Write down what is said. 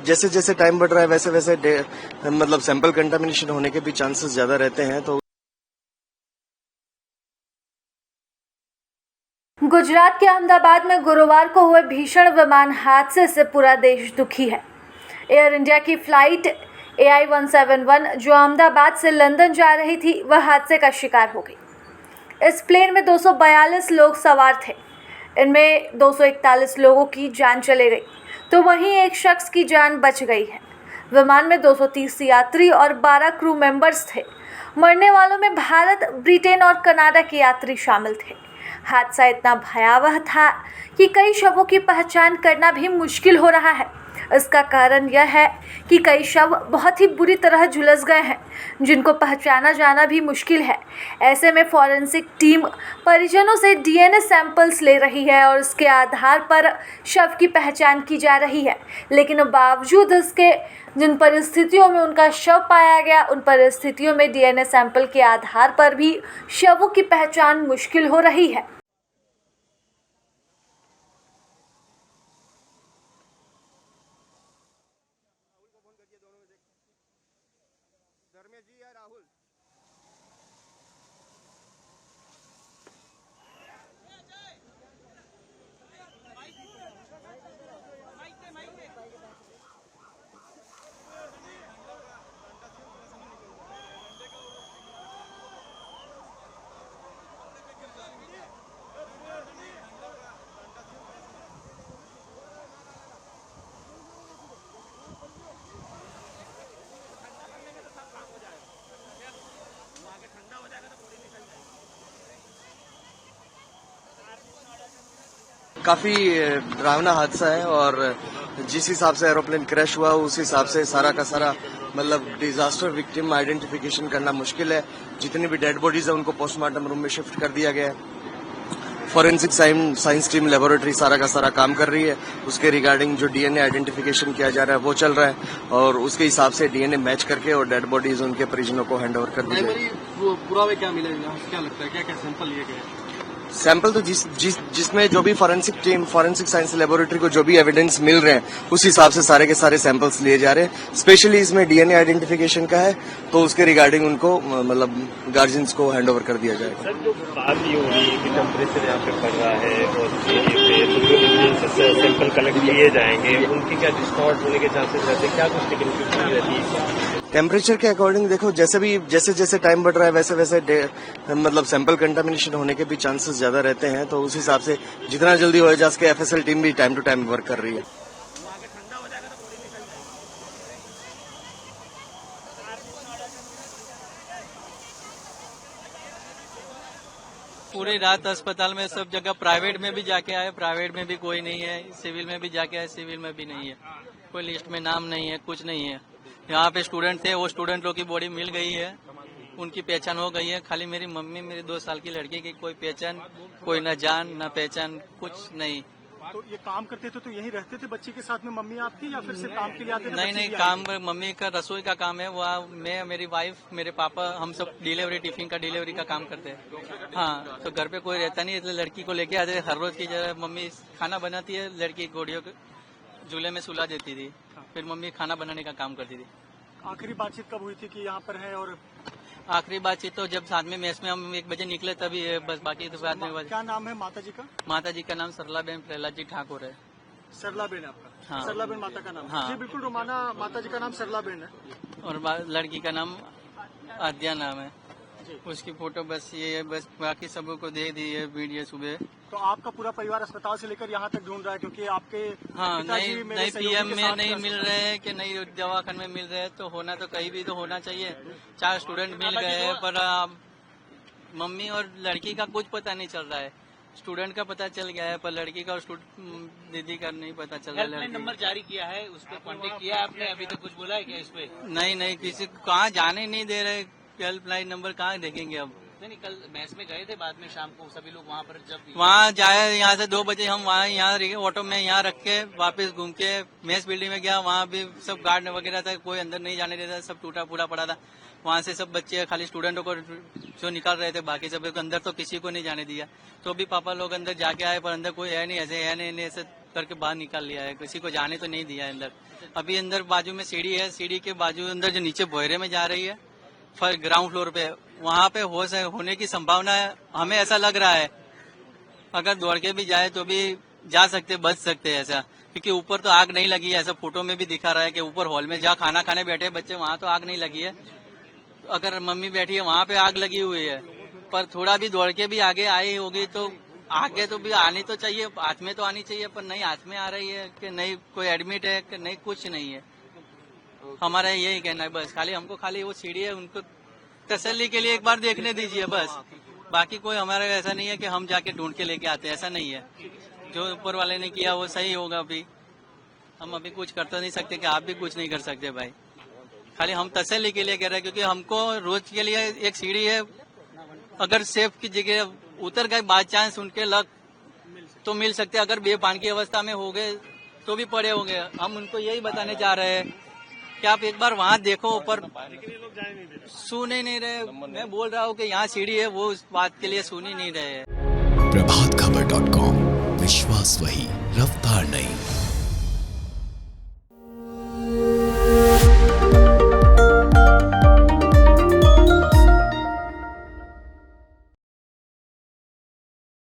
जैसे जैसे टाइम बढ़ रहा है वैसे वैसे मतलब सैंपल कंटामिनेशन होने के भी चांसेस ज्यादा रहते हैं। तो गुजरात के अहमदाबाद में गुरुवार को हुए भीषण विमान हादसे से पूरा देश दुखी है। एयर इंडिया की फ्लाइट AI-171 जो अहमदाबाद से लंदन जा रही थी, वह हादसे का शिकार हो गई। इस प्लेन में 242 लोग सवार थे। इनमें 241 लोगों की जान चली गई, तो वहीं एक शख्स की जान बच गई है। विमान में 230 यात्री और 12 क्रू मेंबर्स थे। मरने वालों में भारत, ब्रिटेन और कनाडा के यात्री शामिल थे। हादसा इतना भयावह था कि कई शवों की पहचान करना भी मुश्किल हो रहा है। इसका कारण यह है कि कई शव बहुत ही बुरी तरह झुलस गए हैं, जिनको पहचाना जाना भी मुश्किल है। ऐसे में फॉरेंसिक टीम परिजनों से DNA सैंपल्स ले रही है और इसके आधार पर शव की पहचान की जा रही है। लेकिन बावजूद इसके जिन परिस्थितियों में उनका शव पाया गया, उन परिस्थितियों में DNA सैंपल के आधार पर भी शवों की पहचान मुश्किल हो रही है। जी या राहुल काफी डरावना हादसा है और जिस हिसाब से एरोप्लेन क्रैश हुआ उस हिसाब से सारा का सारा मतलब डिजास्टर विक्टिम आइडेंटिफिकेशन करना मुश्किल है। जितनी भी डेड बॉडीज है उनको पोस्टमार्टम रूम में शिफ्ट कर दिया गया है। फॉरेंसिक साइंस टीम लेबोरेटरी सारा का सारा काम कर रही है। उसके रिगार्डिंग जो DNA आइडेंटिफिकेशन किया जा रहा है वो चल रहा है और उसके हिसाब से DNA मैच करके और डेड बॉडीज उनके परिजनों को हैंड ओवर कर दी जाएगी। पुरावे क्या मिलेगा, क्या लगता है, क्या क्या सैंपल लिए गए? सैंपल तो जिसमें जो भी फॉरेंसिक साइंस लेबोरेटरी को जो भी एविडेंस मिल रहे हैं उस हिसाब से सारे के सारे सैंपल्स लिए जा रहे हैं। स्पेशली इसमें DNA आइडेंटिफिकेशन का है तो उसके रिगार्डिंग उनको मतलब गार्जियंस को हैंड ओवर कर दिया जाएगा। सर, जो बात ये हो रही है कि टेम्परेचर यहाँ पे बढ़ रहा है और सैंपल कलेक्ट किए जाएंगे, उनकी क्या डिस्टॉर्ट होने के चांसेस रहते हैं, क्या कुछ टेक्निकल रहती है? टेम्परेचर के अकॉर्डिंग देखो, जैसे जैसे टाइम बढ़ रहा है वैसे वैसे मतलब सैंपल कंटामिनेशन होने के भी चांसेस ज्यादा रहते हैं। तो उस हिसाब से जितना जल्दी हो जा सके FSL टीम भी टाइम टू टाइम वर्क कर रही है। पूरी रात अस्पताल में सब जगह, प्राइवेट में भी जाके आए, प्राइवेट में भी कोई नहीं है, सिविल में भी जाके आए, सिविल में भी नहीं है, कोई लिस्ट में नाम नहीं है, कुछ नहीं है। यहाँ पे स्टूडेंट थे, वो स्टूडेंट लोग की बॉडी मिल गई है, उनकी पहचान हो गई है। खाली मेरी मम्मी, मेरी 2 साल की लड़की की कोई पहचान, कोई न जान न पहचान, कुछ नहीं। तो ये काम करते थे तो यहीं रहते थे बच्ची के साथ में मम्मी आपकी, या फिर सिर्फ काम के लिए आते थे? नहीं, काम मम्मी का रसोई का काम है, वह मैं, मेरी वाइफ, मेरे पापा, हम सब टिफिन का डिलीवरी का काम करते हैं। हाँ, तो घर पे कोई रहता नहीं, इसलिए लड़की को लेके आते थे। हर रोज की जगह मम्मी खाना बनाती है, लड़की गोड़ियों के झूले में सुला देती थी, फिर मम्मी खाना बनाने का काम करती थी। आखिरी बातचीत कब हुई थी कि यहाँ पर है? और आखिरी बातचीत तो जब साथ में मेस में हम 1 बजे निकले तभी है, बस। बाकी तो बाद में। क्या नाम है माता जी का? माता जी का नाम सरलाबेन प्रहलाद जी ठाकुर है। सरलाबेन आपका? हाँ। सरलाबेन माता का नाम? हाँ। जी बिल्कुल, रोमाना माता जी का नाम सरलाबेन है और लड़की का नाम आद्या नाम है। उसकी फोटो बस ये है, बस बाकी सबको को दे दी है वीडियो सुबह। तो आपका पूरा परिवार अस्पताल से लेकर यहाँ तक ढूंढ रहा है, क्योंकि आपके हाँ, पिताजी मेरे नहीं सहयोगी PM के में साथ नहीं में मिल रहे हैं कि नहीं दवाखाने में मिल रहे हैं, तो होना तो कहीं भी तो होना चाहिए। 4 स्टूडेंट मिल गए हैं, पर मम्मी और लड़की का कुछ पता नहीं चल रहा है। स्टूडेंट का पता चल गया है, पर लड़की का और दीदी का नहीं पता चल रहा है। हेल्पलाइन नंबर जारी किया है, उस पर कॉन्टेक्ट किया है आपने? अभी तक कुछ बोला है क्या इस पे? नहीं, किसी को कहाँ जाने नहीं दे रहे। हेल्पलाइन नंबर कहाँ देखेंगे अब? नहीं, कल मैच में गए थे, बाद में शाम को सभी लोग वहाँ पर जब वहाँ जाए, यहाँ से 2 बजे हम वहाँ यहाँ ऑटो में यहाँ रख के वापस घूम के मेस बिल्डिंग में गया। वहाँ भी सब गार्ड वगैरह था, कोई अंदर नहीं जाने देता, सब टूटा फूटा पड़ा था। वहाँ से सब बच्चे खाली स्टूडेंटों को जो निकाल रहे थे, बाकी सब अंदर तो किसी को नहीं जाने दिया। तो भी पापा लोग अंदर जाके आए, पर अंदर कोई है नहीं, ऐसे है नहीं, ऐसे करके बाहर निकाल लिया है, किसी को जाने तो नहीं दिया है अंदर। अभी अंदर बाजू में सीढ़ी है, सीढ़ी के बाजू अंदर जो नीचे बोहरे में जा रही है, फिर ग्राउंड फ्लोर पे, वहाँ पे होने की संभावना है। हमें ऐसा लग रहा है अगर दौड़ के भी जाए तो भी जा सकते, बच सकते हैं ऐसा, क्योंकि ऊपर तो आग नहीं लगी है। ऐसा फोटो में भी दिखा रहा है कि ऊपर हॉल में जहाँ खाना खाने बैठे बच्चे, वहाँ तो आग नहीं लगी है। अगर मम्मी बैठी है वहाँ पे आग लगी हुई है, पर थोड़ा भी दौड़ के भी आगे आई होगी तो आगे तो भी आनी तो चाहिए, हाथ में तो आनी चाहिए, पर नहीं हाथ में आ रही है कि नहीं कोई एडमिट है कि नहीं, कुछ नहीं है। हमारा यही कहना है बस, हमको खाली वो सीढ़ी है उनको तसल्ली के लिए एक बार देखने दीजिए बस। बाकी कोई हमारा ऐसा नहीं है कि हम जाके ढूंढ के लेके आते हैं, ऐसा नहीं है। जो ऊपर वाले ने किया वो सही होगा। अभी हम अभी कुछ कर तो नहीं सकते कि आप भी कुछ नहीं कर सकते भाई, खाली हम तसल्ली के लिए कह रहे हैं, क्योंकि हमको रोज के लिए एक सीढ़ी है, अगर सेफ की जगह उतर गए बाय चांस उनके लग तो मिल सकते, अगर बेपान की अवस्था में हो गए तो भी पड़े होंगे। हम उनको यही बताने जा रहे हैं कि आप एक बार वहाँ देखो, ऊपर सुन ही नहीं रहे। मैं बोल रहा हूँ कि यहाँ सीढ़ी है, वो उस बात के लिए सुन ही नहीं रहे। प्रभातखबर.com, विश्वास वही, रफ्तार नहीं।